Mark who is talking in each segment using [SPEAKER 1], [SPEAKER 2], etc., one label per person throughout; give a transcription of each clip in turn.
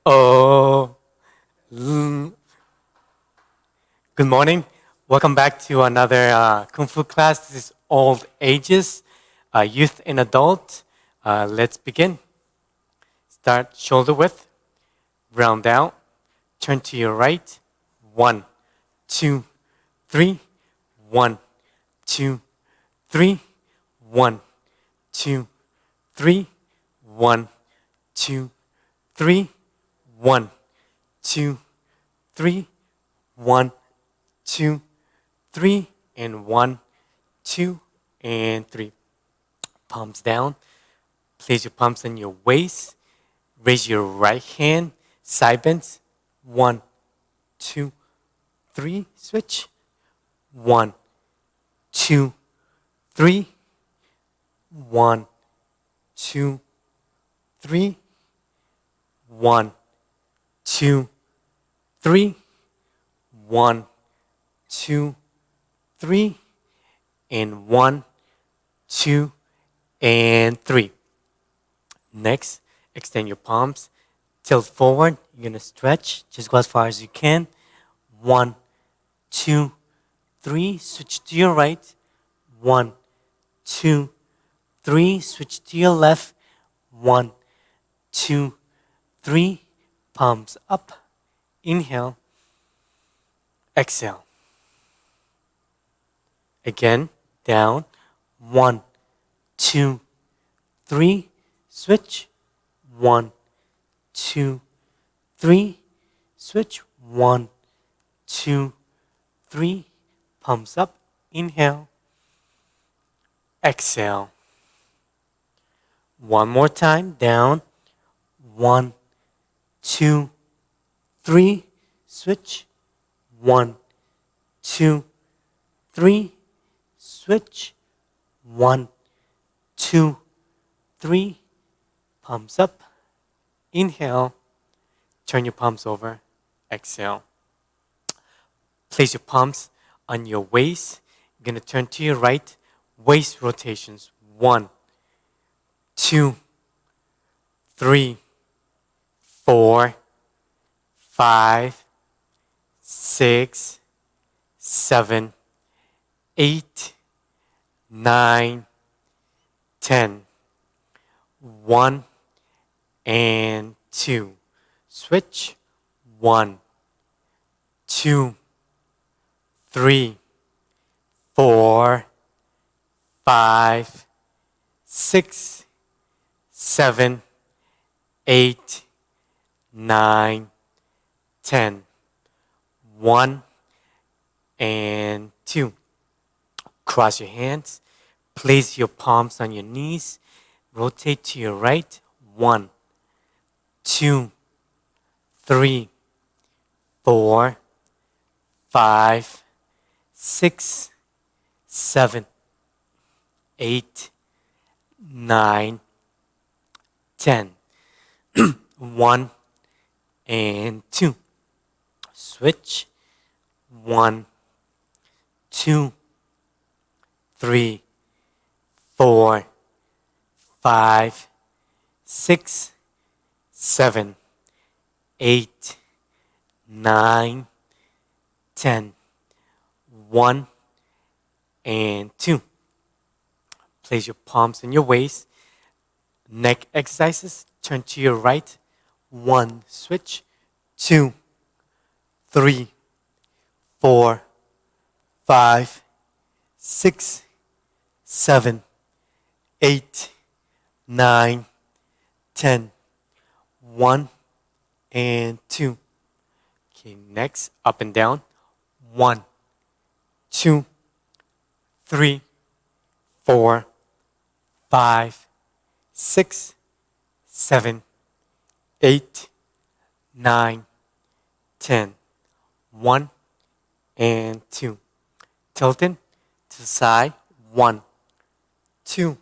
[SPEAKER 1] Oh, mm, good morning. Welcome back to another Kung Fu class. This is all ages, youth and adult. Let's begin. Start shoulder width, round out, turn to your right. 1, 2, 3. 1, 2, 3. 1, 2, 3. 1, 2, 3. 1, 2, 3. 1, 2, 3, and 1, 2, and 3. Palms down. Place your palms on your waist. Raise your right hand. Side bends. 1, 2, 3. Switch. 1, 2, 3. 1, 2, 3. 1, 2, 3. 1, 2, 3, and 1, 2, and 3. Next, extend your palms, tilt forward. You're going to stretch, just go as far as you can. 1, 2, 3, switch to your right. 1, 2, 3, switch to your left. 1, 2, 3, palms up. Inhale. Exhale. Again, down. 1, 2, 3. Switch. 1, 2, 3. Switch. 1, 2, 3. Palms up. Inhale. Exhale. One more time. Down. 1, 2, 3. Switch. 1, 2, 3. Switch. 1, 2, 3. Palms up. Inhale. Turn your palms over. Exhale. Place your palms on your waist. You're going to turn to your right. Waist rotations. 1, 2, 3, 4, 5, 6, 7, 8, 9, 10. 1 and 2. Switch. 1, 2, 3, 4, 5, 6, 7, 8, 9, 10. 1 and 2. Cross your hands. Place your palms on your knees. Rotate to your right. 1, 2, 3, 4, 5, 6, 7, 8, 9, 10. 1 and 2. Switch. 1, 2, 3, 4, 5, 6, 7, 8, 9, 10. 1 and 2. Place your palms in your waist. Neck exercises. Turn to your right. 1, switch. 2, 3, 4, 5, 6, 7, 8, 9, 10. 1 and 2. Okay, next, up and down. 1, 2, 3, 4, 5, 6, 7, 8, 9, 10. 1 and 2. Tilting to the side. 1, 2,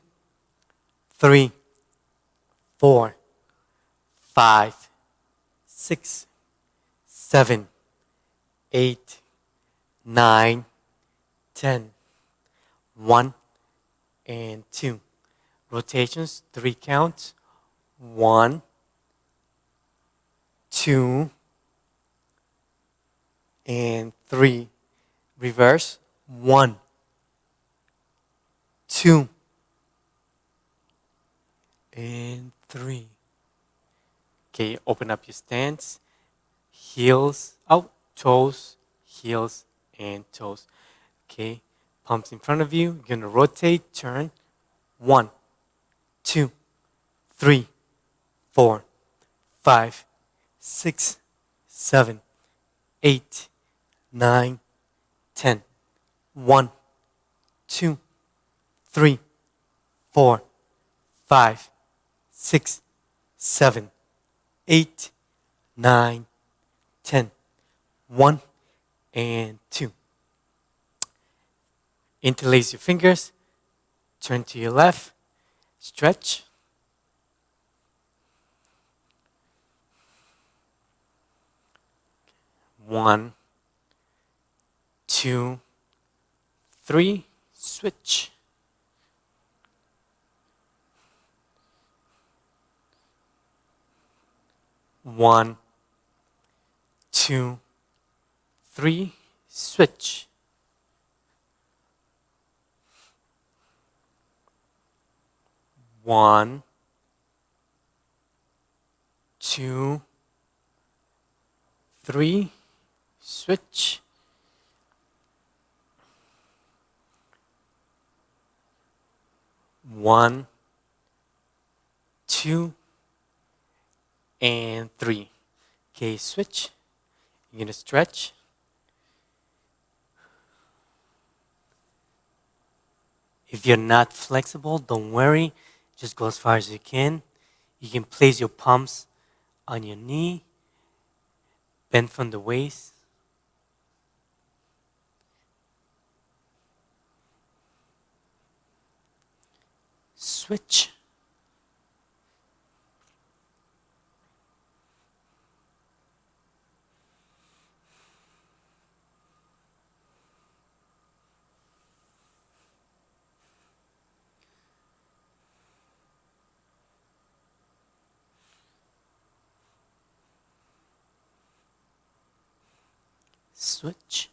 [SPEAKER 1] 3, 4, 5, 6, 7, 8, 9, 10. 1 and 2. Rotations, 3 counts. 1, 2, and 3. Reverse. 1, 2, and 3. Okay, open up your stance. Heels out, toes, heels, and toes. Okay, palms in front of you. You're going to rotate, turn. 1, 2, 3, 4, 5, 6, 7, 8, 9, 10. 1, 2, 3, 4, 5, 6, 7, 8, 9, 10. 1 and 2. Interlace your fingers. Turn to your left. Stretch. 1, 2, 3. Switch. 1, 2, 3. Switch. 1, 2, 3. Switch. 1, 2, and 3. Okay, switch. You're going to stretch. If you're not flexible, don't worry. Just go as far as you can. You can place your palms on your knee. Bend from the waist. Switch. Switch.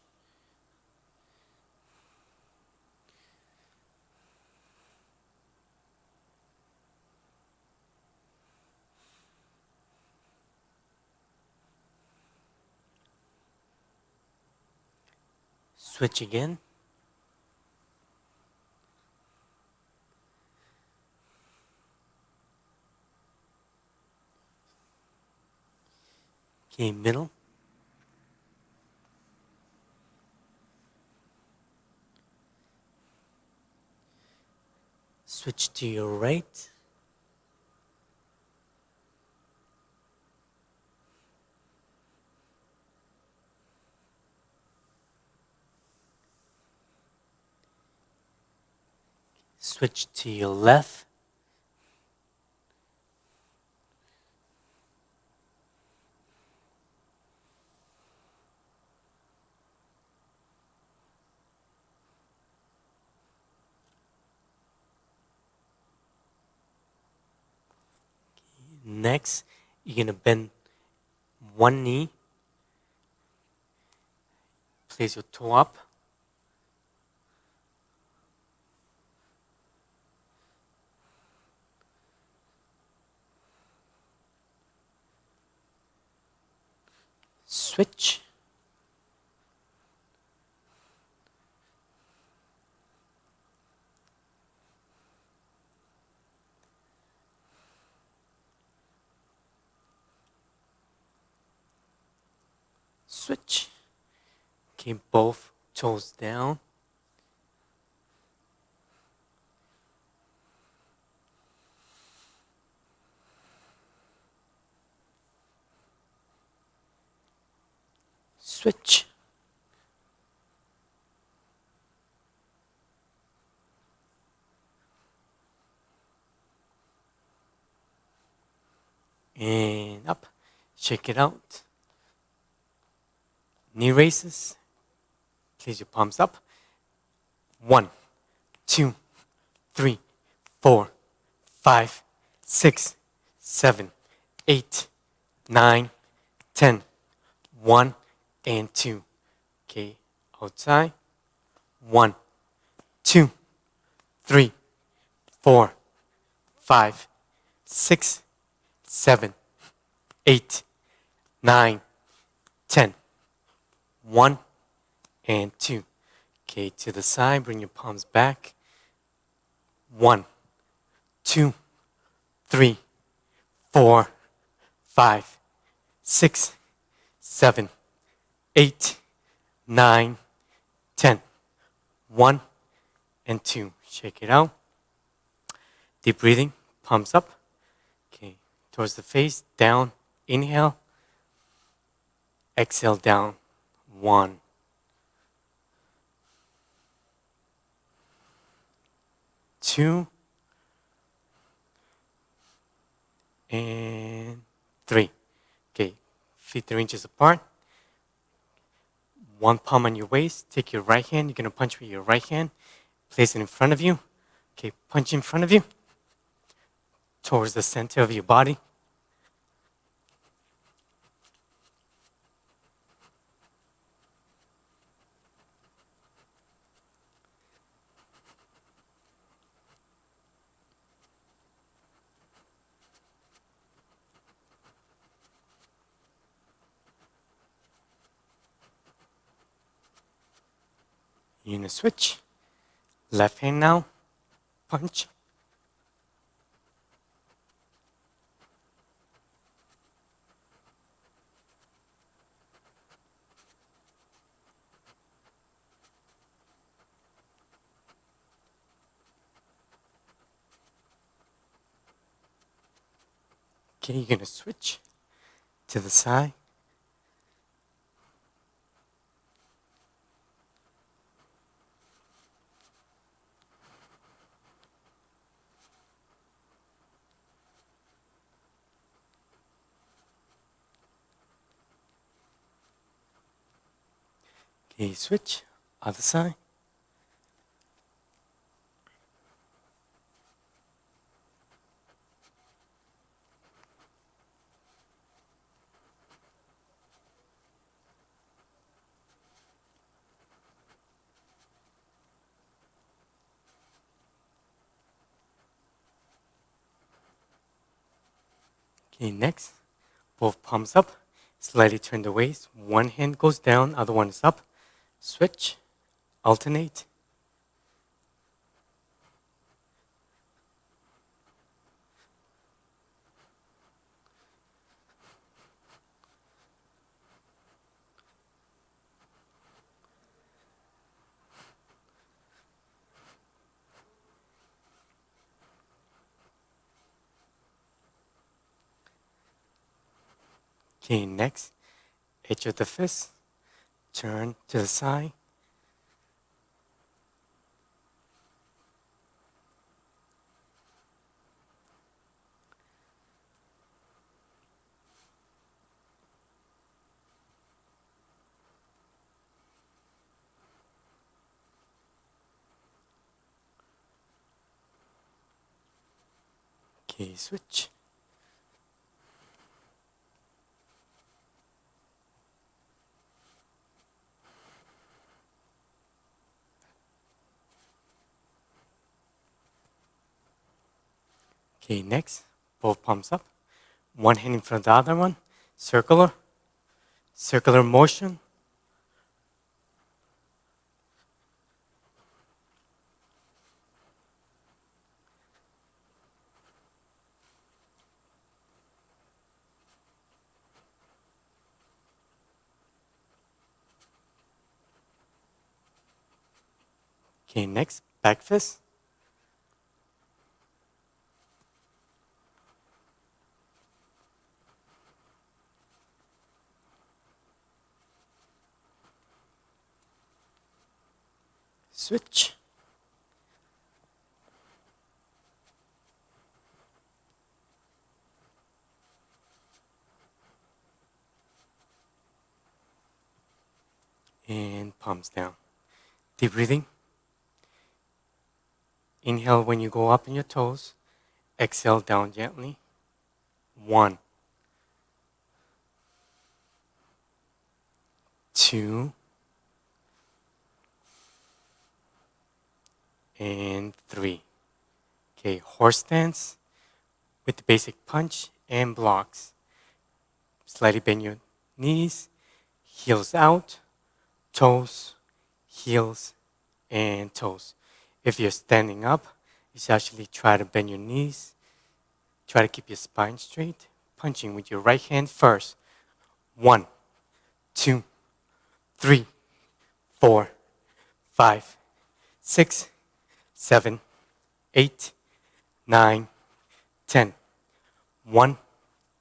[SPEAKER 1] Switch again. Okay, middle. Switch to your right. Switch to your left. Next, you're going to bend one knee. Place your toe up. Switch. Switch. Keep both toes down. Switch. And up. Shake it out. Knee raises. Place your palms up. 1, 2, 3, 4, 5, 6, 7, 8, 9, 10. 1 and 2. Okay, outside. 1, 2, 3, 4, 5, 6, 7, 8, 9, 10. 1 and 2. Okay, to the side, bring your palms back. 1, 2, 3, 4, 5, 6, 7, 8, 9, 10. 1 and 2. Shake it out. Deep breathing, palms up. Okay, towards the face, down. Inhale. Exhale down. 1, 2, and 3. Okay, feet 3 inches apart. One palm on your waist. Take your right hand. You're going to punch with your right hand. Place it in front of you. Okay, punch in front of you. Towards the center of your body. You're going to switch. Left hand now. Punch. Okay, you're going to switch to the side. Okay, switch. Other side. Okay, next, both palms up. Slightly turn the waist. One hand goes down, other one is up. Switch, alternate. Okay, next, edge of the fist. Turn to the side. Okay, switch. Okay, next, both palms up. One hand in front of the other one. Circular. Circular motion. Okay, next, back fist. Switch. And palms down. Deep breathing. Inhale when you go up on your toes. Exhale down gently. 1, 2, and 3. Okay, horse stance with the basic punch and blocks. Slightly bend your knees, heels out, toes, heels, and toes. If you're standing up, you should actually try to bend your knees. Try to keep your spine straight. Punching with your right hand first. 1, 2, 3, 4, 5, 6, 7, 8, 9, 10. 1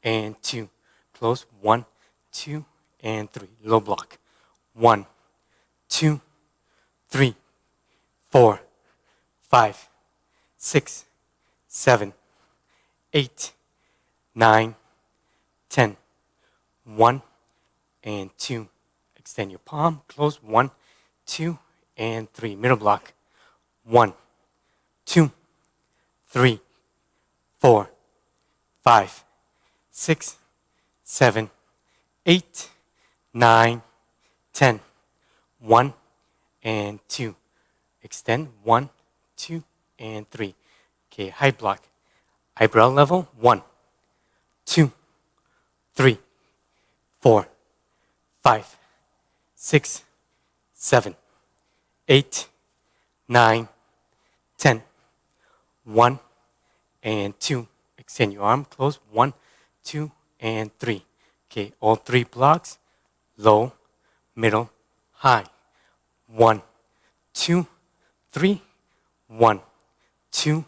[SPEAKER 1] and 2. Close. 1, 2, and 3. Low block. 1, 2, 3, 4, 5, 6, 7, 8, 9, 10. 1 and 2. Extend your palm. Close. 1, 2, and 3. Middle block. 1, 2, 3, 4, 5, 6, 7, 8, 9, 10. 1 and 2. Extend. 1, 2, and 3. Okay, high block. Eyebrow level. 1, 2, 3, 4, 5, 6, 7, 8, 9, 10. 1 and 2. Extend your arm. Close. 1, 2, and 3. Okay, all 3 blocks. Low, middle, high. 1, 2, 3. 1, 2,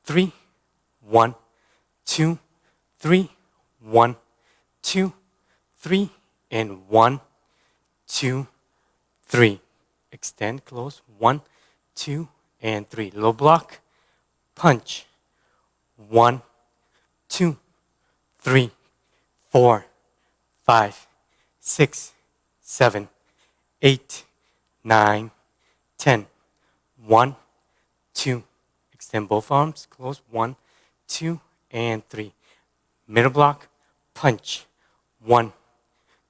[SPEAKER 1] 3. 1, 2, 3. 1, 2, 3. And 1, 2, 3. Extend. Close. 1, 2, and 3. Low block. Punch. 1, 2, 3, 4, 5, 6, 7, 8, 9, 10. 1, 2. Extend both arms. Close. 1, 2, and 3. Middle block. Punch. 1,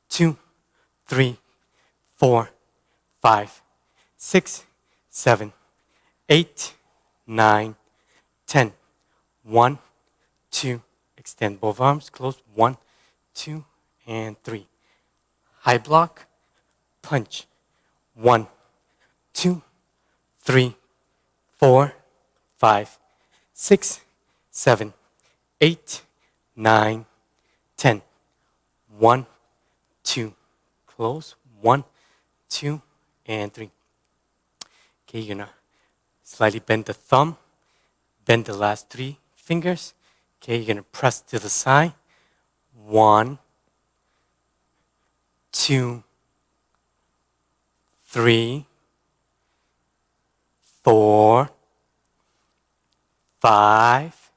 [SPEAKER 1] 2, 3, 4, 5, 6, 7, 8, 9, 10. 1, 2. Extend both arms. Close. 1, 2, and 3. High block. Punch. 1, 2, 3, 4, 5, 6, 7, 8, 9, 10. 1, 2. Close. 1, 2, and 3. Okay, you're gonna slightly bend the thumb. Bend the last 3 fingers. Okay, you're gonna press to the side. 1, 2, 3, 4, 5,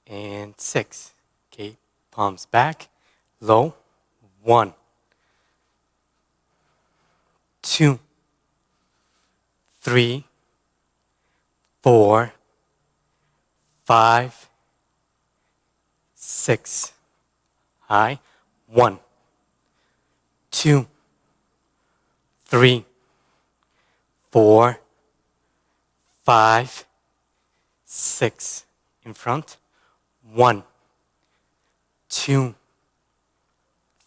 [SPEAKER 1] and 6. Okay, palms back, low. 1, 2, 3, 4, 5, 6. High. 1, 2, 3, 4, 5, 6. In front. 1, 2,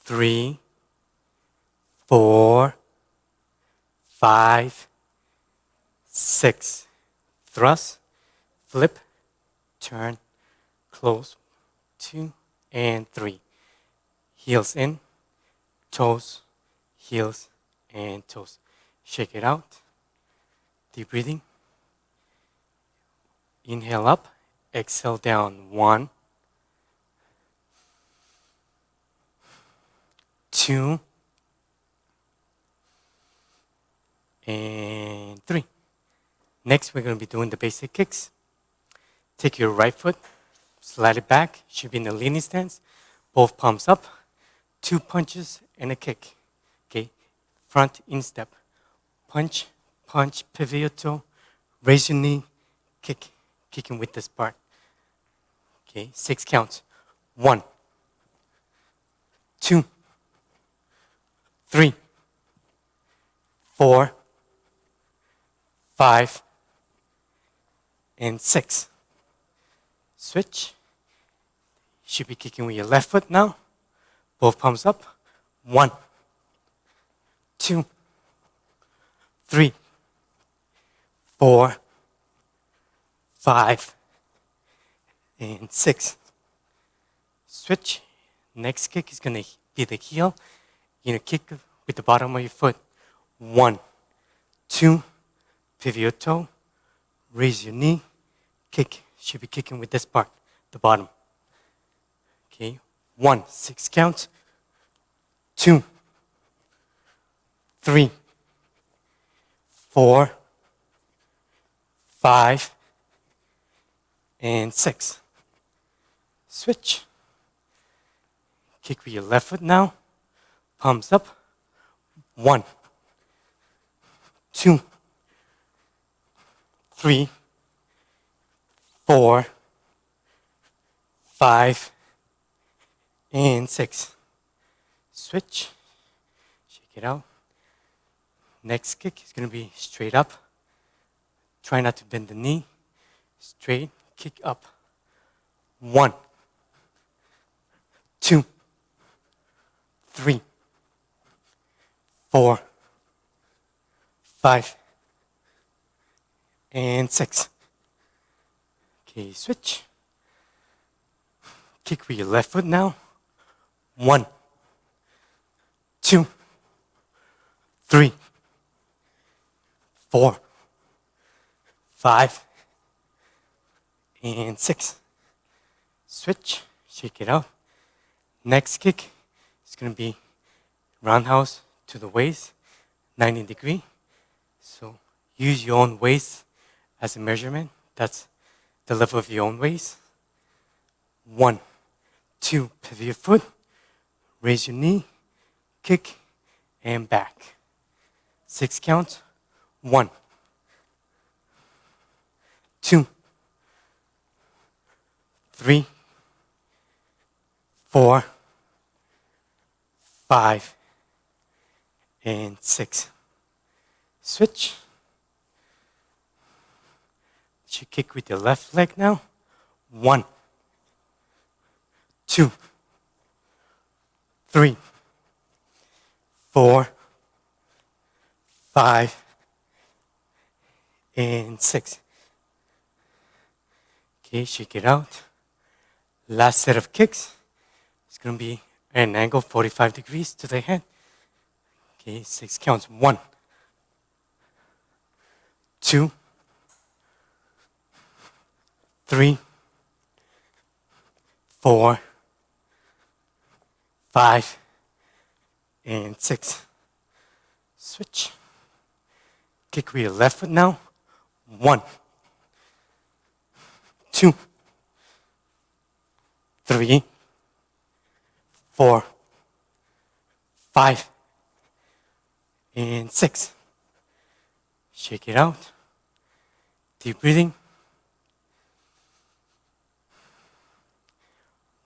[SPEAKER 1] 3, 4, 5, 6. Thrust, flip, turn, close. 2 and 3. Heels in, toes, heels, and toes. Shake it out. Deep breathing. Inhale up, exhale down. 1, 2, and 3. Next, we're going to be doing the basic kicks. Take your right foot, slide it back, should be in a leaning stance. Both palms up, 2 punches and a kick. Okay, front instep. Punch, punch, pivot your toe, raise your knee, kick, kicking with this part. Okay, 6 counts. 1, 2, 3, 4, 5, and 6. Switch. Should be kicking with your left foot now. Both palms up. 1, 2, 3, 4, 5, and 6. Switch. Next kick is going to be the heel. You're going to kick with the bottom of your foot. 1, 2, pivot your toe, raise your knee, kick. Should be kicking with this part, the bottom. Okay, 1, 6 counts. 2, 3, 4, 5, and 6. Switch. Kick with your left foot now. Palms up. 1, 2, 3, 4, 5, and 6. Switch. Shake it out. Next kick is going to be straight up. Try not to bend the knee. Straight. Kick up. 1, 2, 3, 4, 5, and 6. Okay, switch. Kick with your left foot now. 1, 2, 3, 4, 5, and 6. Switch. Shake it out. Next kick is going to be roundhouse to the waist, 90 degree. So use your own waist as a measurement. That's the level of your own waist. 1, 2, pivot your foot, raise your knee, kick, and back. 6 counts. 1, 2, 3, 4, 5, and 6. Switch. You kick with your left leg now. 1, 2, 3, 4, 5, and 6. Okay, shake it out. Last set of kicks. It's going to be at an angle 45 degrees to the head. Okay, 6 counts. 1, 2, 3, 4, 5, and 6. Switch. Kick with your left foot now. 1, 2, 3, 4, 5, and 6. Shake it out. Deep breathing.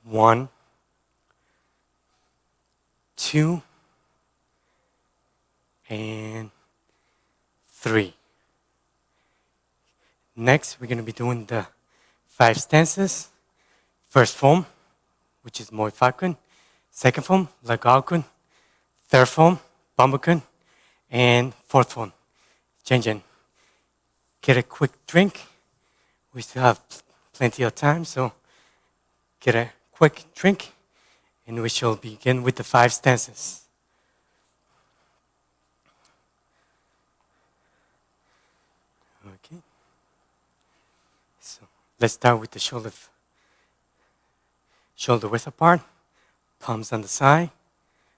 [SPEAKER 1] 1, 2, and 3. Next, we're going to be doing the 5 stances. First form, which is Moy Fa Kuen. Second form, Lagar Kuen. Third form, Bamba Kuen. And fourth form, Ching Cheurng. Get a quick drink. We still have plenty of time, so get a quick drink, and we shall begin with the 5 stances. Okay. So let's start with the shoulder width apart, palms on the side.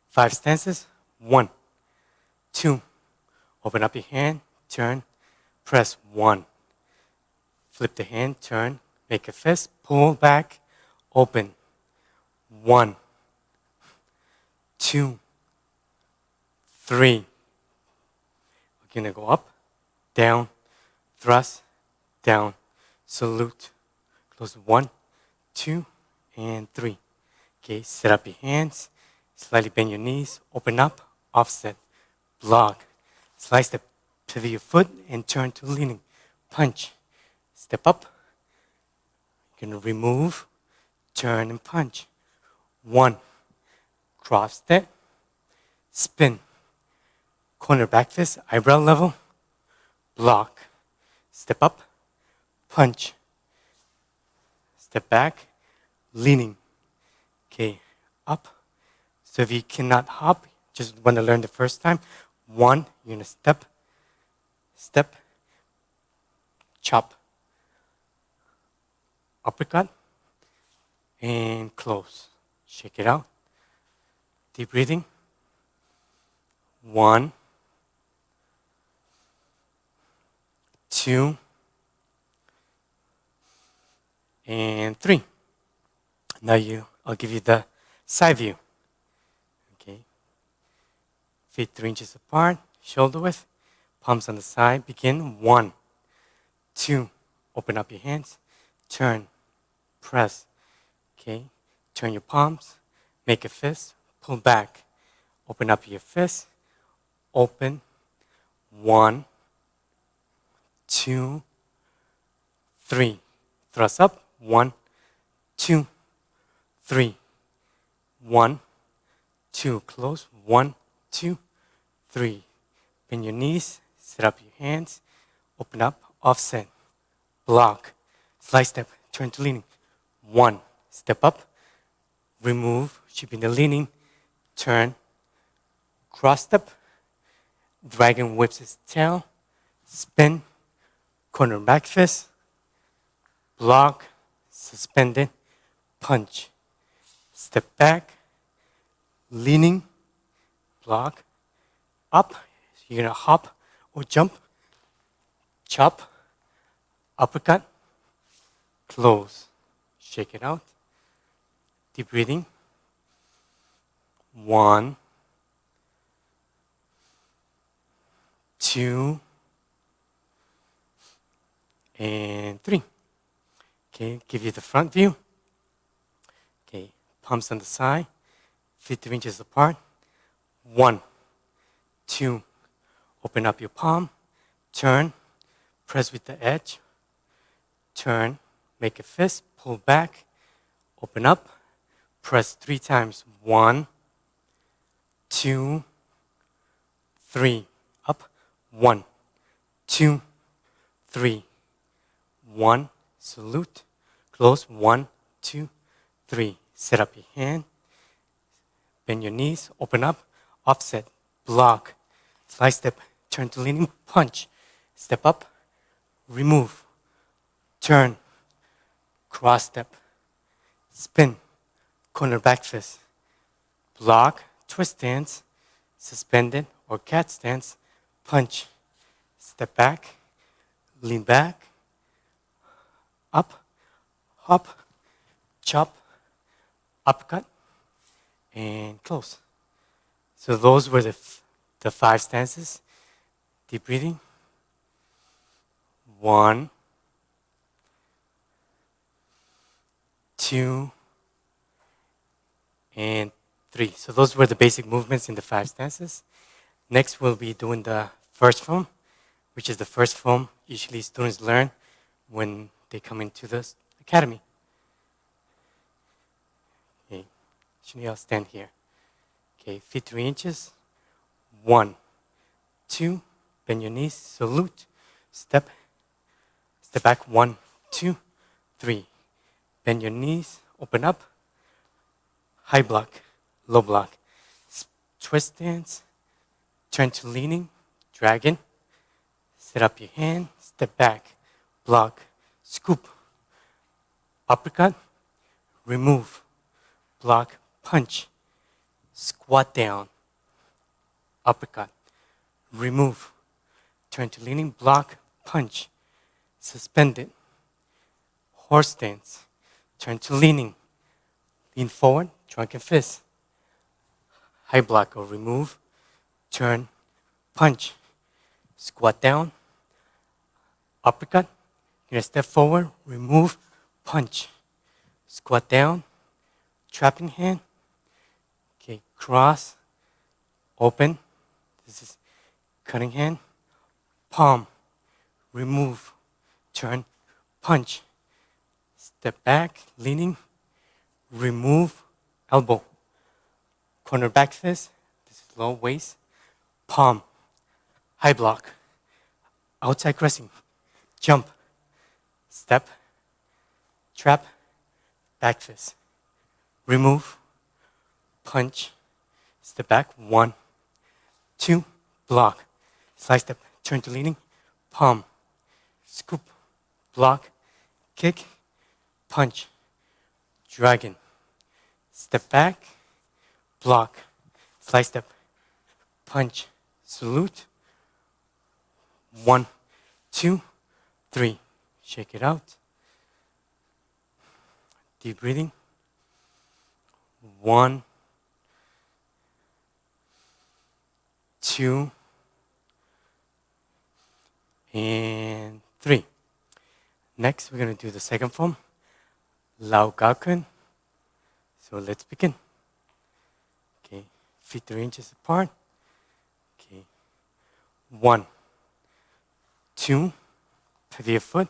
[SPEAKER 1] 5 stances. 1, 2, open up your hand, turn, press 1. Flip the hand, turn, make a fist, pull back, open. 1, 2, 3. We're gonna go up, down, thrust, down, salute. Close. 1, 2, and 3. Okay, set up your hands, slightly bend your knees, open up, offset, block. Slice the pivot of your foot and turn to leaning. Punch. Step up. You're going to remove, turn, and punch. 1. Cross step. Spin. Corner back fist, eyebrow level. Block. Step up. Punch. Step back. Leaning. Okay, up. So if you cannot hop, just want to learn the first time. 1, you're going to step, step, chop, uppercut, and close. Shake it out. Deep breathing. 1, 2, and 3. Now I'll give you the side view. Okay. Feet 3 inches apart, shoulder width, palms on the side. Begin. 1, 2. Open up your hands. Turn. Press. Okay. Turn your palms. Make a fist. Pull back. Open up your fist. Open. 1, 2, 3. Thrust up. 1, 2, 3. 1, 2. Close. 1, 2, 3. Bend your knees. Sit up your hands. Open up. Offset. Block. Slide step. Turn to leaning. 1. Step up. Remove. Should be in the leaning. Turn. Cross step. Dragon whips his tail. Spin. Corner back fist. Block. Suspended. Punch. Step back. Leaning. Block. Up. You're going to hop or jump. Chop. Uppercut. Close. Shake it out. Deep breathing. 1, 2, and 3. Okay, give you the front view. Okay, palms on the side, feet 3 inches apart. 1, 2, open up your palm, turn, press with the edge, turn, make a fist, pull back, open up, press 3 times. 1, 2, 3. Up. 1, 2, 3. 1. Salute. Close. 1, 2, 3. Set up your hand. Bend your knees. Open up. Offset. Block. Slide step. Turn to leaning. Punch. Step up. Remove. Turn. Cross step. Spin. Corner back fist. Block. Twist stance, suspended or cat stance, punch, step back, lean back, up, hop, chop, uppercut, and close. So those were the 5 stances. Deep breathing. 1, 2, and 3. So those were the basic movements in the 5 stances. Next, we'll be doing the first form, which is the first form usually students learn when they come into the academy. Okay, I'll stand here. Okay, feet 3 inches. 1, 2, bend your knees, salute, step back. 1, 2, 3. Bend your knees, open up, high block. Low block. Twist stance. Turn to leaning. Dragon. Set up your hand. Step back. Block. Scoop. Uppercut. Remove. Block. Punch. Squat down. Uppercut. Remove. Turn to leaning. Block. Punch. Suspended. Horse stance. Turn to leaning. Lean forward. Drunken fist. High block or remove, turn, punch, squat down, uppercut. You're going to step forward, remove, punch, squat down, trapping hand. Okay, cross, open, this is cutting hand, palm, remove, turn, punch, step back, leaning, remove, elbow, corner back fist, this is low waist, palm, high block, outside pressing, jump, step, trap, back fist, remove, punch, step back, 1, 2, block, slide step, turn to leaning, palm, scoop, block, kick, punch, dragon, step back, block, slide step, punch, salute, 1, 2, 3, shake it out, deep breathing, 1, 2, and 3. Next, we're going to do the second form, Lao Ga Kun. So let's begin. Okay, feet 3 inches apart. Okay, 1, 2, pivot your foot,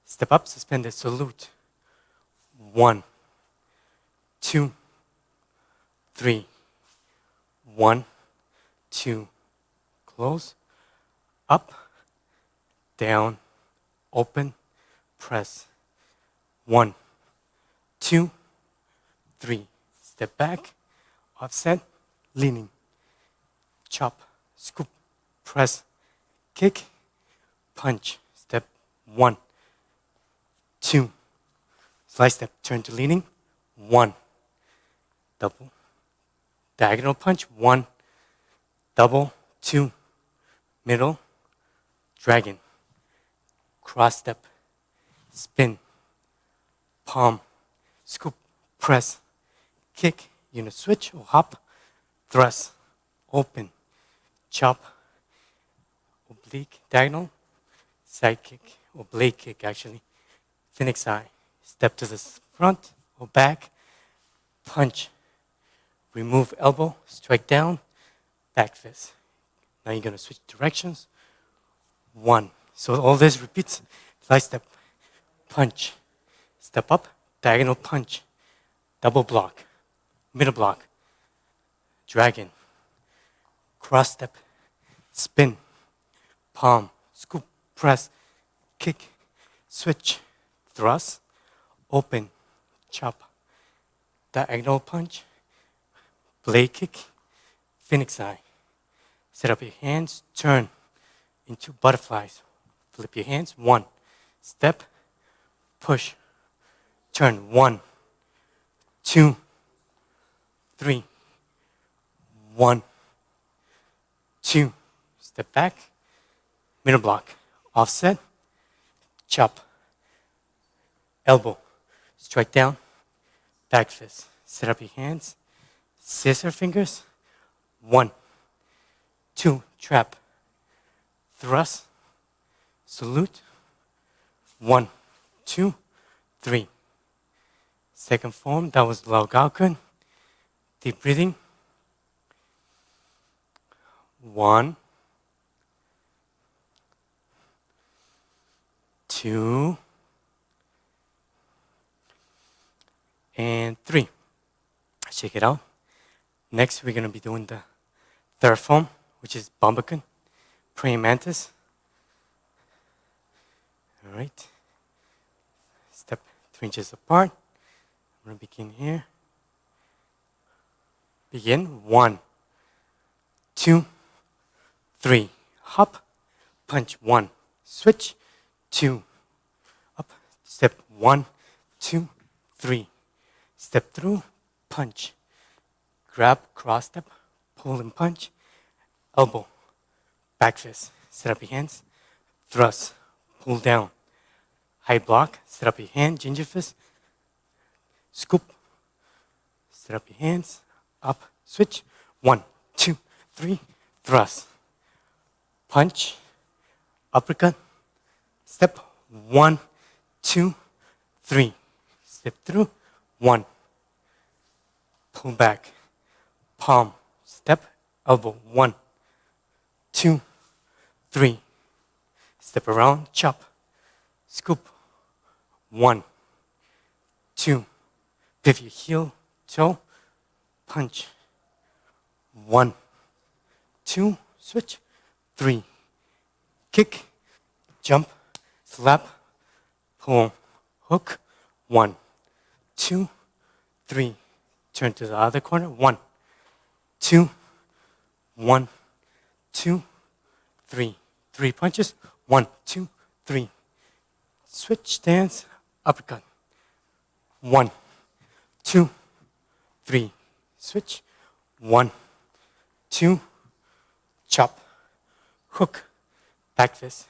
[SPEAKER 1] step up, suspended, salute. 1, 2, 3. 1, 2, close, up, down, open, press. 1, 2, 3. Step back, offset, leaning, chop, scoop, press, kick, punch. Step 1, 2, slide step, turn to leaning, 1, double, diagonal punch, 1, double, 2, middle, dragon, cross step, spin, palm, scoop, press, kick, unit switch or hop, thrust, open, chop, oblique, diagonal, side kick, or blade kick actually, phoenix eye, step to the front or back, punch, remove elbow, strike down, back fist. Now you're going to switch directions. 1. So all this repeats. Slide step, punch, step up, diagonal punch, double block, middle block, dragon, cross step, spin, palm, scoop, press, kick, switch, thrust, open, chop, diagonal punch, blade kick, phoenix eye. Set up your hands, turn into butterflies. Flip your hands, 1, step, push, turn, 1, 2, 3, 1, 2, step back, middle block, offset, chop, elbow, strike down, back fist. Set up your hands, scissor fingers, 1, 2, trap, thrust, salute, 1, 2, 3. Second form, that was Lao Ga Kun. Deep breathing. 1, 2, and 3. Shake it out. Next, we're going to be doing the third form, which is Bambakun, praying mantis. All right. Step 3 inches apart. I'm going to begin here. Begin. 1, 2, 3. Hop, punch, 1. Switch, 2. Up, step 1, 2, 3. Step through, punch. Grab, cross step, pull and punch. Elbow, back fist. Set up your hands. Thrust, pull down. High block, set up your hand, ginger fist. Scoop, set up your hands. Up, switch. 1, 2, 3. Thrust. Punch. Uppercut. Step 1, 2, 3. Step through. 1. Pull back. Palm. Step. elbow. 1, 2, 3. Step around, chop, scoop. 1, 2. Pivot your heel, toe, punch. 1, 2, switch. 3. Kick, jump, slap, pull, hook. 1, 2, 3. Turn to the other corner. 1, 2, 1, 2, 3. 3 punches. 1, 2, 3. Switch stance, uppercut. 1, 2, 3. Switch. 1, 2. Chop, hook, back fist.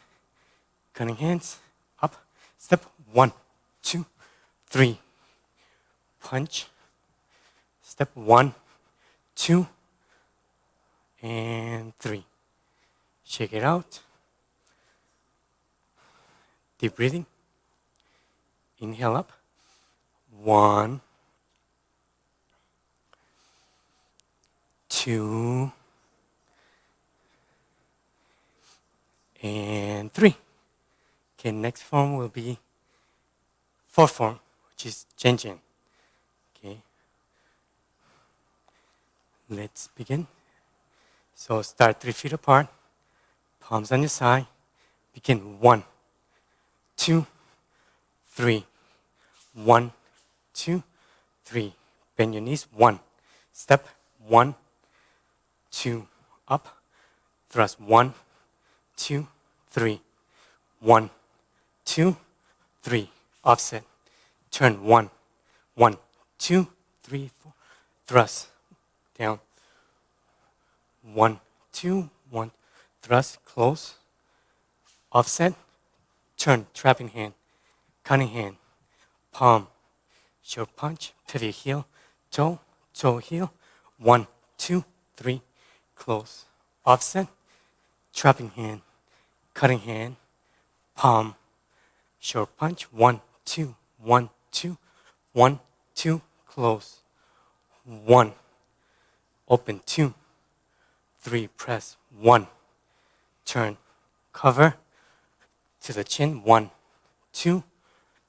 [SPEAKER 1] Cutting hands, up, step. 1, 2, 3. Punch. Step. 1, 2, and 3. Shake it out. Deep breathing. Inhale up. 1, 2, and 3. Okay, next form will be fourth form, which is Ching Cheurng. Okay, let's begin. So start 3 feet apart, palms on your side. Begin. 1, 2, 3. 1, 2, 3. Bend your knees. 1. Step. 1, 2. Up. Thrust. 1, 2, 3. 1, 2, 3. Offset. Turn. 1, 1, 2, 3, 4. Thrust. Down. 1, 2, 1. Thrust. Close. Offset. Turn. Trapping hand. Cutting hand. Palm. Short punch. Pivot heel. Toe. Toe heel. 1, 2, 3. Close. Offset. Trapping hand. Cutting hand. Palm. Short punch. 1, 2, 1, 2. 1, 2. Close. 1. Open. 2, 3. Press. 1. Turn. Cover to the chin. 1, 2,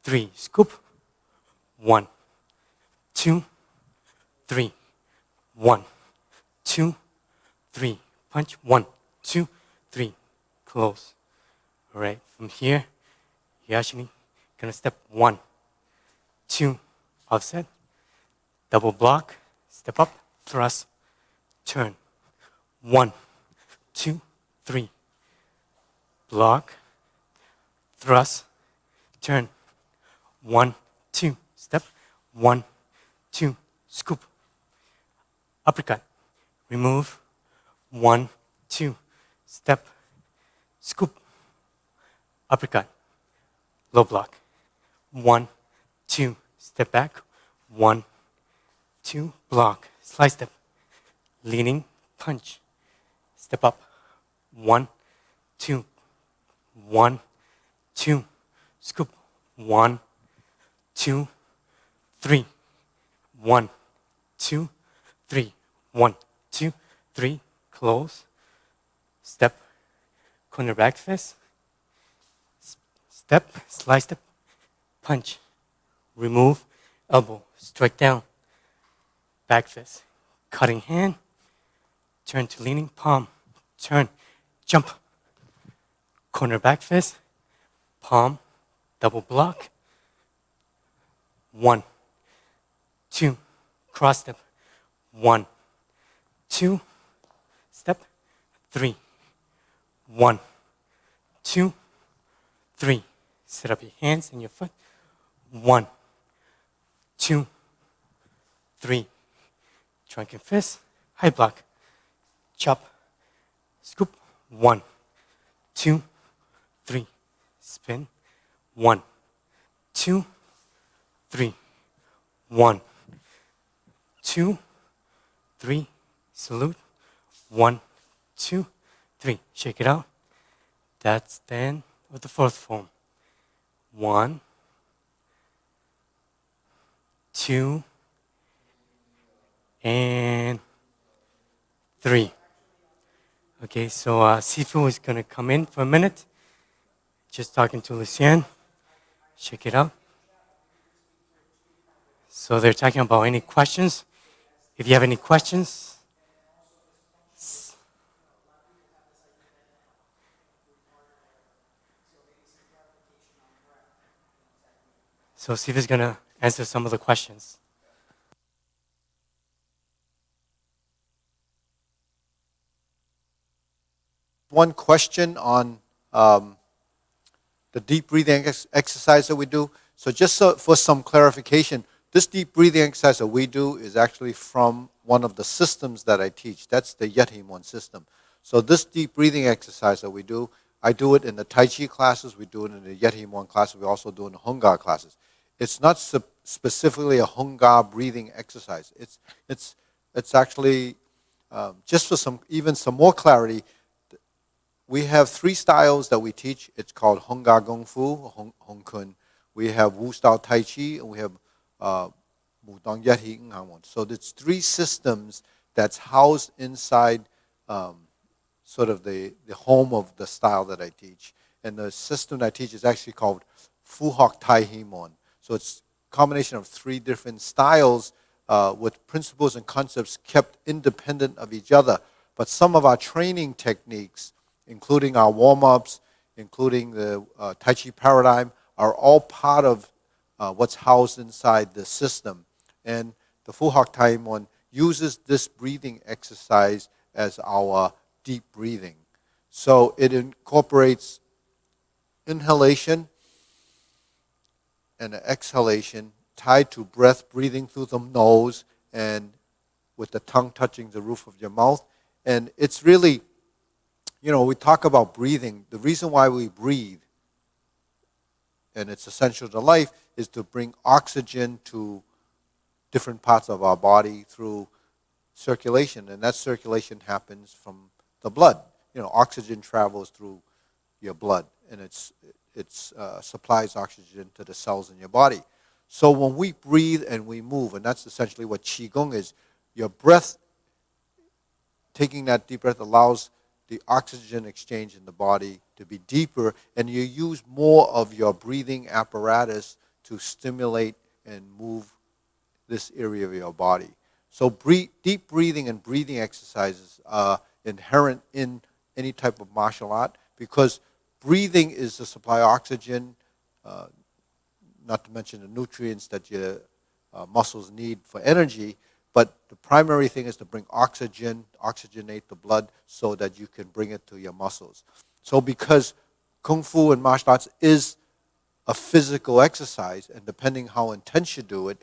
[SPEAKER 1] 3. Scoop. 1, 2, 3. 1, 2, 3. Punch. 1, 2, 3. Close. All right. From here, you're actually gonna step 1, 2. Offset. Double block. Step up. Thrust. Turn. 1, 2, 3. Block. Thrust. Turn. 1, 2. Step. 1, 2. Scoop. Uppercut. Remove. 1, 2. Step. Scoop. Uppercut. Low block. 1, 2. Step back. 1, 2. Block. Slide step. Leaning. Punch. Step up. 1, 2. 1, 2. Scoop. 1, 2, 3. 1, 2, 3. 1, 2, 3. Close. Step. Corner back fist. Step. Slide step. Punch. Remove. Elbow. Strike down. Back fist. Cutting hand. Turn to leaning palm. Turn. Jump. Corner back fist. Palm. Double block. 1, 2. Cross step. 1, 2. Step. 3. 1, 2, 3. Set up your hands and your foot. 1, 2, 3. Drunken fist. High block. Chop. Scoop. 1, 2, 3. Spin. 1, 2, 3. 1, 2, 3. Salute. 1, 2, 3. Shake it out. That's the end of the fourth form. 1, 2, and 3. Okay, so Sifu is going to come in for a minute. Just talking to Lucian. Check it out. So they're talking about any questions. If you have any questions, so Sifu is going to answer some of the questions.
[SPEAKER 2] One question on the deep breathing exercise that we do. So just for some clarification, this deep breathing exercise that we do is actually from one of the systems that I teach. That's the Yet Him system. So this deep breathing exercise that we do, I do it in the Tai Chi classes, we do it in the Yet Him classes, we also do it in the Hung Gar classes. It's not specifically a Hung Gar breathing exercise. It's actually, just for some more clarity, we have 3 styles that we teach. It's called Hung Kuen Kung Fu, Hung Kuen. We have Wu style Tai Chi, and we have Mu Dong Yet Hi Ng Hang. So there's 3 systems that's housed inside sort of the home of the style that I teach. And the system that I teach is actually called Fu Hok Tai Hi Mon. So it's a combination of 3 different styles with principles and concepts kept independent of each other. But some of our training techniques, including our warm-ups, including the Tai Chi paradigm, are all part of what's housed inside the system. And the Fu Hok Tai Mon uses this breathing exercise as our deep breathing. So it incorporates inhalation and exhalation tied to breath, breathing through the nose and with the tongue touching the roof of your mouth. And it's really, we talk about breathing. The reason why we breathe, and it's essential to life, is to bring oxygen to different parts of our body through circulation. And that circulation happens from the blood. Oxygen travels through your blood, and it supplies oxygen to the cells in your body. So when we breathe and we move, and that's essentially what Qigong is, your breath, taking that deep breath allows the oxygen exchange in the body to be deeper, and you use more of your breathing apparatus to stimulate and move this area of your body. So deep breathing and breathing exercises are inherent in any type of martial art, because breathing is to supply oxygen, not to mention the nutrients that your muscles need for energy. But the primary thing is to bring oxygenate the blood so that you can bring it to your muscles. So because Kung Fu and martial arts is a physical exercise, and depending how intense you do it,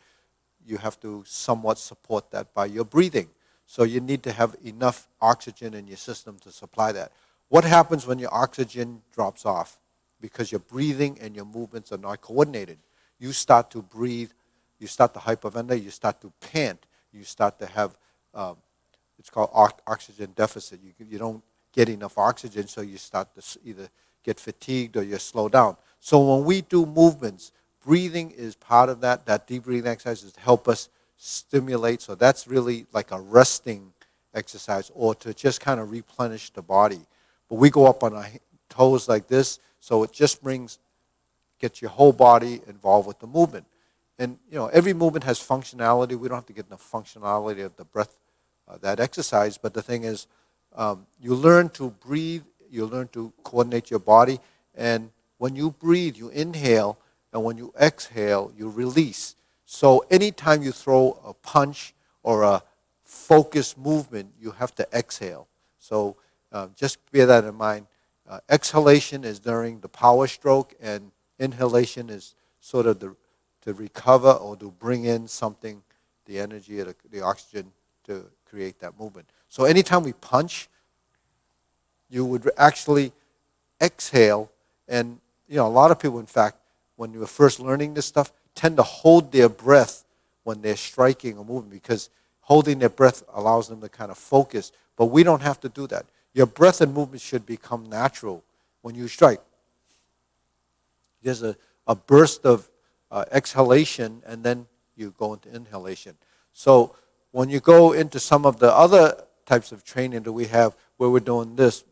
[SPEAKER 2] you have to somewhat support that by your breathing. So you need to have enough oxygen in your system to supply that. What happens when your oxygen drops off? Because your breathing and your movements are not coordinated. You start to breathe, you start to hyperventilate, you start to pant. You start to have, it's called oxygen deficit. You don't get enough oxygen, so you start to either get fatigued or you slow down. So when we do movements, breathing is part of that. That deep breathing exercise is to help us stimulate. So that's really like a resting exercise, or to just kind of replenish the body. But we go up on our toes like this, so it just gets your whole body involved with the movement. And every movement has functionality. We don't have to get the functionality of the breath, that exercise. But the thing is, you learn to breathe. You learn to coordinate your body. And when you breathe, you inhale. And when you exhale, you release. So anytime you throw a punch or a focused movement, you have to exhale. So just bear that in mind. Exhalation is during the power stroke, and inhalation is sort of to recover or to bring in something, the energy or the oxygen to create that movement. So anytime we punch, you would actually exhale. And a lot of people, in fact, when you're first learning this stuff, tend to hold their breath when they're striking or moving, because holding their breath allows them to kind of focus. But we don't have to do that. Your breath and movement should become natural when you strike. There's a burst of exhalation, and then you go into inhalation. So when you go into some of the other types of training that we have where we're doing this.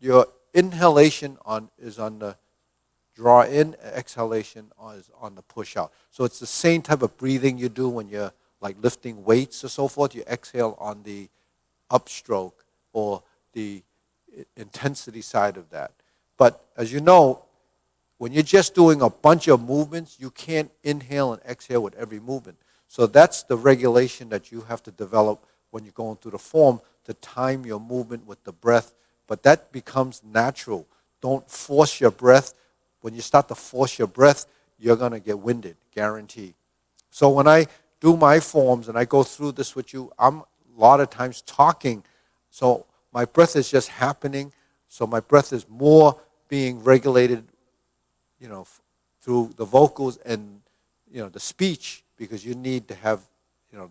[SPEAKER 2] Your inhalation is on the draw in, exhalation is on the push out. So it's the same type of breathing you do when you're like lifting weights or so forth. You exhale on the upstroke or the intensity side of that. But as you know, when you're just doing a bunch of movements, you can't inhale and exhale with every movement. So that's the regulation that you have to develop when you're going through the form to time your movement with the breath. But that becomes natural. Don't force your breath. When you start to force your breath, you're going to get winded, guaranteed. So when I do my forms and I go through this with you, I'm a lot of times talking. So my breath is just happening. So my breath is more being regulated, through the vocals and, the speech, because you need to have,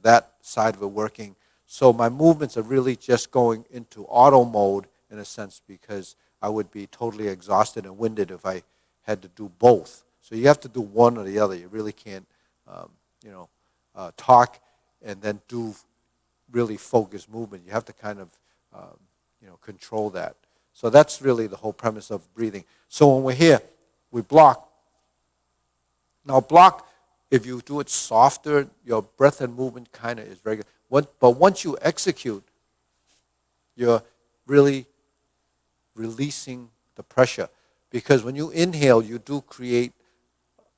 [SPEAKER 2] that side of it working. So my movements are really just going into auto mode in a sense, because I would be totally exhausted and winded if I had to do both. So you have to do one or the other. You really can't, talk and then do really focused movement. You have to kind of, control that. So that's really the whole premise of breathing. So when we're here, we block. Now block, if you do it softer, your breath and movement kind of is regular. But once you execute, you're really releasing the pressure. Because when you inhale, you do create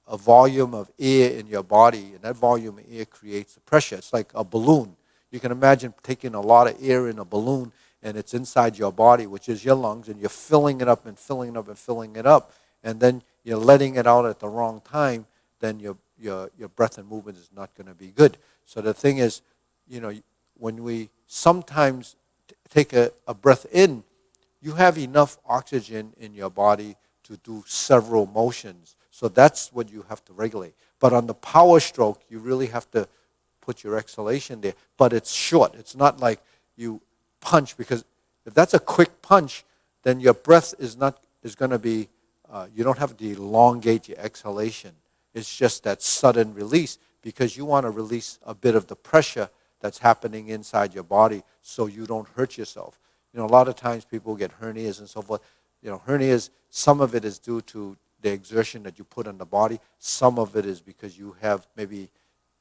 [SPEAKER 2] a volume of air in your body, and that volume of air creates the pressure. It's like a balloon. You can imagine taking a lot of air in a balloon, and it's inside your body, which is your lungs, and you're filling it up and filling it up and filling it up, and then you're letting it out at the wrong time, then your breath and movement is not going to be good. So the thing is, when we sometimes take a breath in, you have enough oxygen in your body to do several motions. So that's what you have to regulate. But on the power stroke, you really have to put your exhalation there. But it's short. It's not like you punch, because if that's a quick punch, then your breath is going to be, you don't have to elongate your exhalation. It's just that sudden release, because you want to release a bit of the pressure that's happening inside your body so you don't hurt yourself. A lot of times people get hernias and so forth. Hernias, some of it is due to the exertion that you put on the body. Some of it is because you have maybe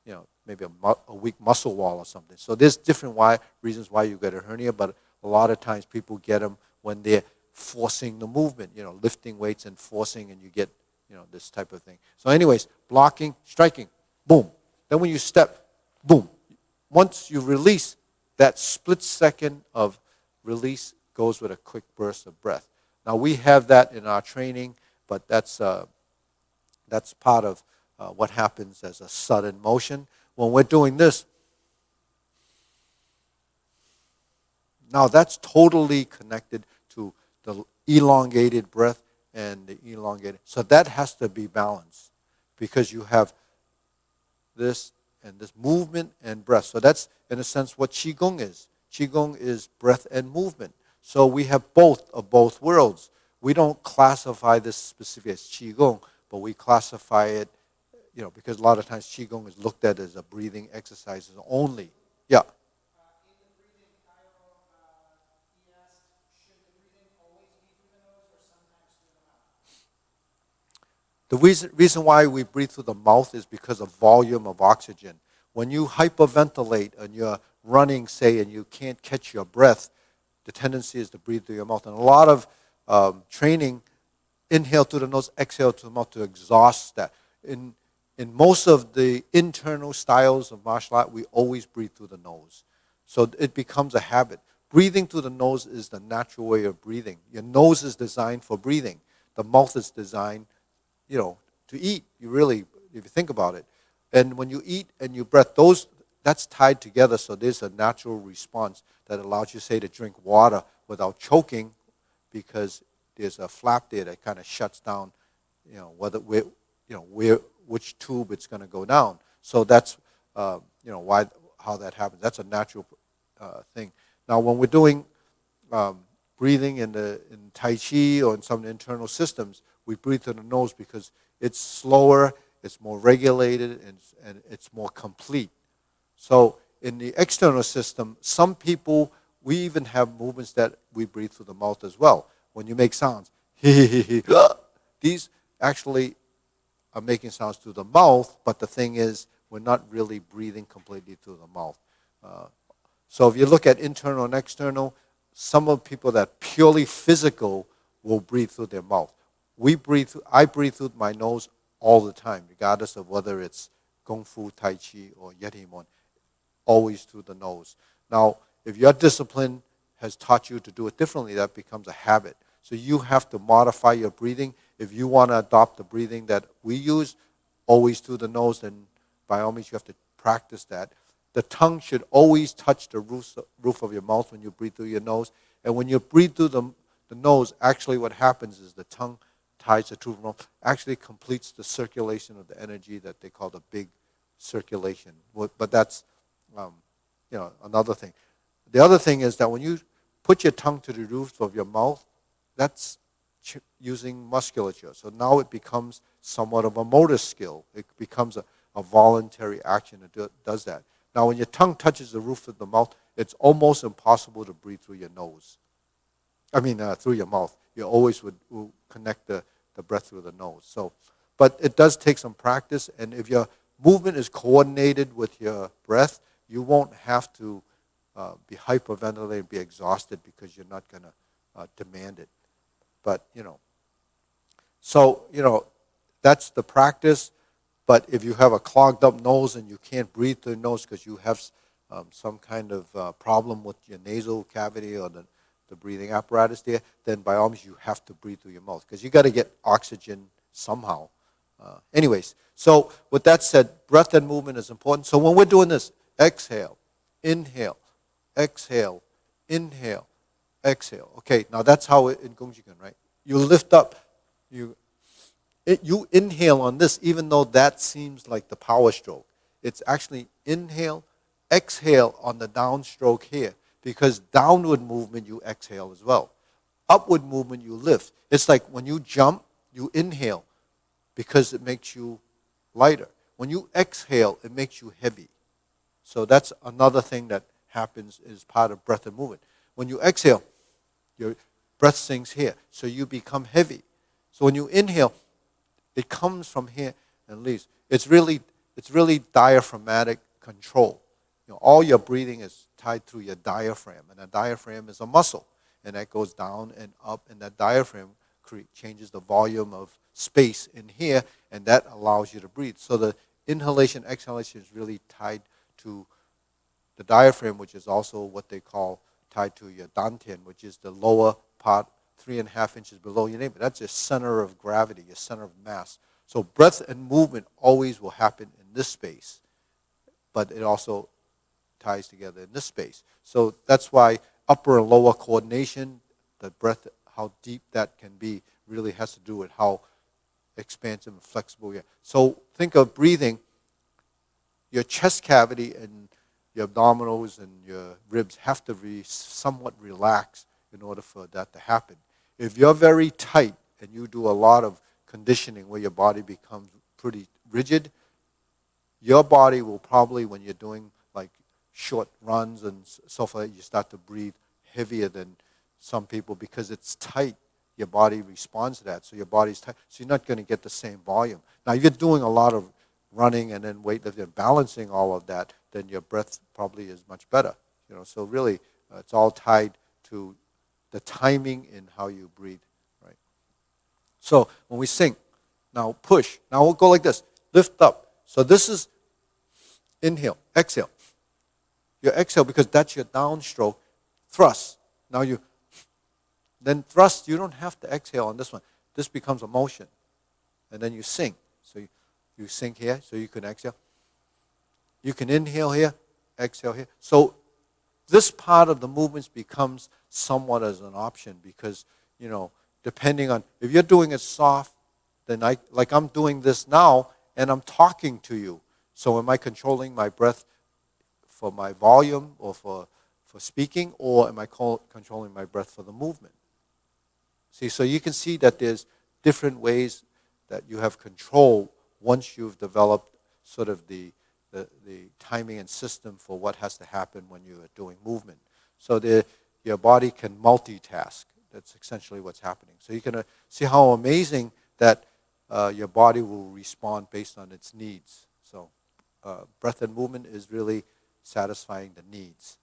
[SPEAKER 2] a weak muscle wall or something. So there's different reasons why you get a hernia, but a lot of times people get them when they're forcing the movement, lifting weights and forcing, and you get, this type of thing. So anyways, blocking, striking, boom. Then when you step, boom. Once you release, that split second of release goes with a quick burst of breath. Now we have that in our training, but that's part of what happens as a sudden motion. When we're doing this, now that's totally connected to the elongated breath and the elongated. So that has to be balanced, because you have this and this movement and breath. So that's, in a sense, what Qigong is. Qigong is breath and movement. So we have both of both worlds. We don't classify this specifically as Qigong, but we classify it, because a lot of times Qigong is looked at as a breathing exercise only. Yeah.
[SPEAKER 3] In the breathing, Cairo, he asked, should the breathing always be through the nose or sometimes through the mouth?
[SPEAKER 2] The reason why we breathe through the mouth is because of volume of oxygen. When you hyperventilate and you're running, say, and you can't catch your breath, the tendency is to breathe through your mouth. And a lot of training, inhale through the nose, exhale through the mouth to exhaust that. In most of the internal styles of martial art, we always breathe through the nose. So it becomes a habit. Breathing through the nose is the natural way of breathing. Your nose is designed for breathing. The mouth is designed, to eat. You really, if you think about it. And when you eat and you breath, that's tied together. So there's a natural response that allows you, say, to drink water without choking, because there's a flap there that kind of shuts down, which tube it's going to go down. So that's, how that happens. That's a natural thing. Now, when we're doing breathing in Tai Chi or in some internal systems, we breathe through the nose because it's slower, it's more regulated, and it's more complete. So in the external system, some people, we even have movements that we breathe through the mouth as well. When you make sounds, these actually are making sounds through the mouth, but the thing is, we're not really breathing completely through the mouth. So if you look at internal and external, some of the people that are purely physical will breathe through their mouth. I breathe through my nose all the time, regardless of whether it's Kung Fu, Tai Chi, or Yetimon, always through the nose. Now, if your discipline has taught you to do it differently, that becomes a habit. So you have to modify your breathing. If you want to adopt the breathing that we use, always through the nose, then by all means you have to practice that. The tongue should always touch the roof of your mouth when you breathe through your nose. And when you breathe through the nose, actually what happens is the tongue ties the roof of the mouth, actually completes the circulation of the energy that they call the big circulation. But that's another thing. The other thing is that when you put your tongue to the roof of your mouth, that's using musculature. So now it becomes somewhat of a motor skill. It becomes a voluntary action that does that. Now, when your tongue touches the roof of the mouth, it's almost impossible to breathe through your nose. Through your mouth. You always would connect the breath through the nose. So, but it does take some practice, and if your movement is coordinated with your breath, you won't have to be hyperventilated and be exhausted because you're not going to demand it. But, that's the practice. But if you have a clogged up nose and you can't breathe through your nose because you have some kind of problem with your nasal cavity or the breathing apparatus there, then by all means you have to breathe through your mouth because you got to get oxygen somehow. Anyways, so with that said, breath and movement is important. So when we're doing this, exhale, inhale, exhale, inhale, exhale. Okay, now that's how it in Kung Ji Kuen, right? You lift up, you inhale on this, even though that seems like the power stroke. It's actually inhale, exhale on the downstroke here, because downward movement you exhale as well. Upward movement you lift. It's like when you jump, you inhale because it makes you lighter. When you exhale, it makes you heavy. So that's another thing that happens as part of breath and movement. When you exhale, your breath sinks here, so you become heavy. So when you inhale, it comes from here and leaves. It's really diaphragmatic control. All your breathing is tied through your diaphragm, and a diaphragm is a muscle, and that goes down and up, and that diaphragm changes the volume of space in here, and that allows you to breathe. So the inhalation, exhalation is really tied to the diaphragm, which is also what they call tied to your dantian, which is the lower part, 3.5 inches below your navel. That's your center of gravity, your center of mass. So breath and movement always will happen in this space, but it also ties together in this space. So that's why upper and lower coordination, the breath, how deep that can be, really has to do with how expansive and flexible you are. So think of breathing, your chest cavity and your abdominals and your ribs have to be somewhat relaxed in order for that to happen. If you're very tight and you do a lot of conditioning where your body becomes pretty rigid, your body will probably, when you're doing like short runs and so forth, you start to breathe heavier than some people because it's tight. Your body responds to that, so your body's tight. So you're not going to get the same volume. Now, if you're doing a lot of running and then weightlifting, balancing all of that, then your breath probably is much better. So really, it's all tied to the timing in how you breathe, right? So when we sing, now push. Now we'll go like this, lift up. So this is inhale, exhale. You exhale because that's your downstroke, thrust. Now you then thrust. You don't have to exhale on this one. This becomes a motion, and then you sing. So you sink here, so you can exhale. You can inhale here, exhale here. So this part of the movements becomes somewhat as an option because, depending on, if you're doing it soft, then like I'm doing this now, and I'm talking to you. So am I controlling my breath for my volume or for speaking, or am I controlling my breath for the movement? See, so you can see that there's different ways that you have control once you've developed sort of the the timing and system for what has to happen when you are doing movement. So your body can multitask. That's essentially what's happening. So you can see how amazing that your body will respond based on its needs. So breath and movement is really satisfying the needs.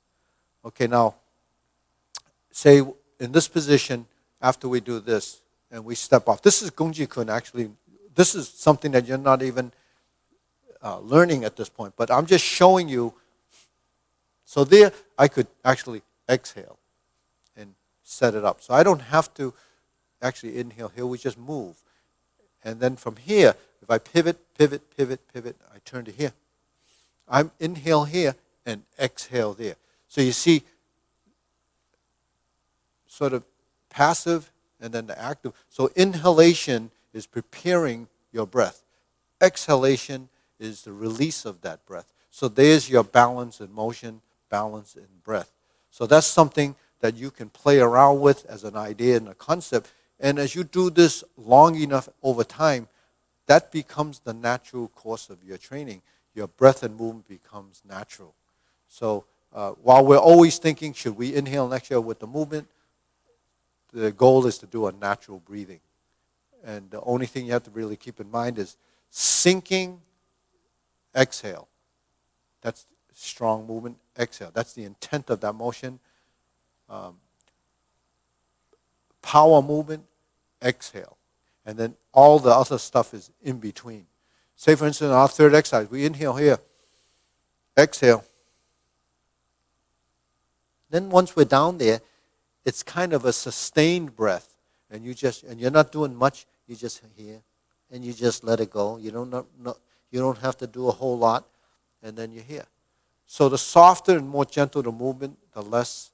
[SPEAKER 2] Okay, now, say in this position, after we do this, and we step off. This is Gongji Kun, actually. This is something that you're not even learning at this point, but I'm just showing you. So there, I could actually exhale and set it up. So I don't have to actually inhale here. We just move. And then from here, if I pivot, I turn to here. I'm inhale here and exhale there. So you see, sort of passive and then the active. So inhalation is preparing your breath. Exhalation is the release of that breath. So there's your balance in motion, balance in breath. So that's something that you can play around with as an idea and a concept. And as you do this long enough over time, that becomes the natural course of your training. Your breath and movement becomes natural. So while we're always thinking, should we inhale and exhale with the movement, the goal is to do a natural breathing. And the only thing you have to really keep in mind is sinking, exhale. That's strong movement, exhale. That's the intent of that motion. Power movement, exhale. And then all the other stuff is in between. Say, for instance, our third exercise, we inhale here, exhale. Then once we're down there, it's kind of a sustained breath. And you're not doing much, you just here, and you just let it go. You don't have to do a whole lot, and then you're here. So the softer and more gentle the movement, the less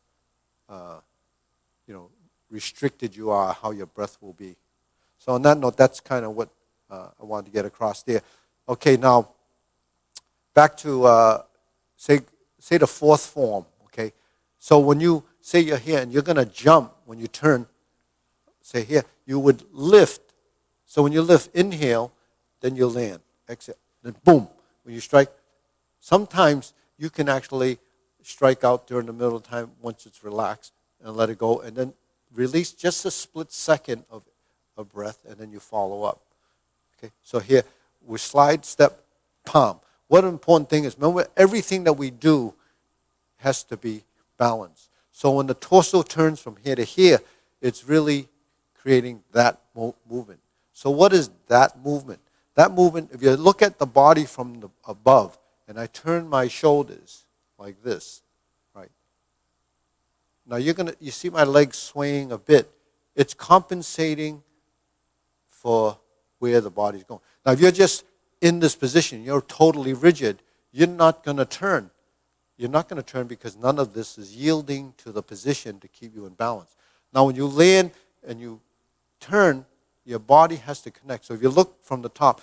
[SPEAKER 2] restricted you are, how your breath will be. So on that note, that's kind of what I wanted to get across there. Okay, now back to say the fourth form. Okay, so when you say you're here and you're going to jump when you turn, say here, you would lift. So when you lift, inhale, then you land, exhale, then boom. When you strike, sometimes you can actually strike out during the middle of the time once it's relaxed and let it go, and then release just a split second of breath, and then you follow up. Okay, so here we slide, step, palm. What an important thing is, remember, everything that we do has to be balanced. So when the torso turns from here to here, it's really creating that movement. So what is that movement? That movement, if you look at the body from the above, and I turn my shoulders like this, right? Now you see my legs swaying a bit. It's compensating for where the body's going. Now if you're just in this position, you're totally rigid, you're not going to turn. You're not going to turn because none of this is yielding to the position to keep you in balance. Now when you land and you turn, your body has to connect. So if you look from the top,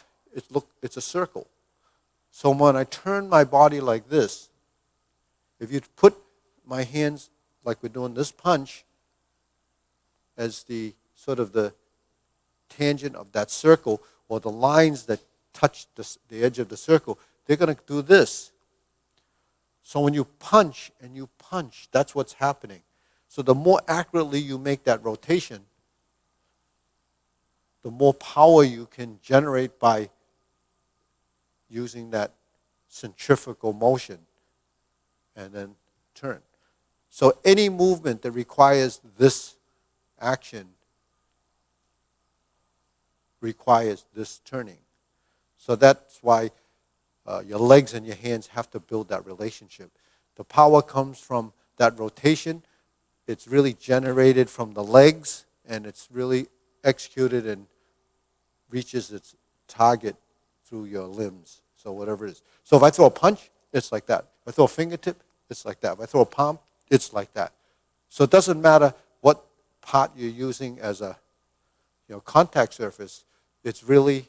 [SPEAKER 2] it's a circle. So when I turn my body like this, if you put my hands like we're doing this punch as the sort of the tangent of that circle, or the lines that touch the edge of the circle, they're going to do this. So when you punch and you punch, that's what's happening. So the more accurately you make that rotation, the more power you can generate by using that centrifugal motion and then turn. So any movement that requires this action requires this turning. So that's why your legs and your hands have to build that relationship. The power comes from that rotation. It's really generated from the legs, and it's really executed and reaches its target through your limbs. So whatever it is. So if I throw a punch, it's like that. If I throw a fingertip, it's like that. If I throw a palm, it's like that. So it doesn't matter what part you're using as a contact surface. It's really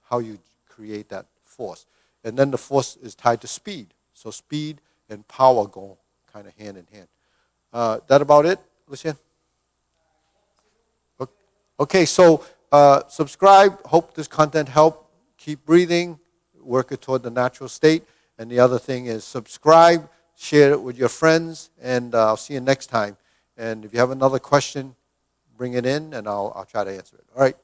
[SPEAKER 2] how you create that force. And then the force is tied to speed. So speed and power go kind of hand in hand. That about it, Lucien? Okay, so subscribe. Hope this content helped. Keep breathing. Work it toward the natural state. And the other thing is subscribe, share it with your friends, and I'll see you next time. And if you have another question, bring it in, and I'll try to answer it. All right.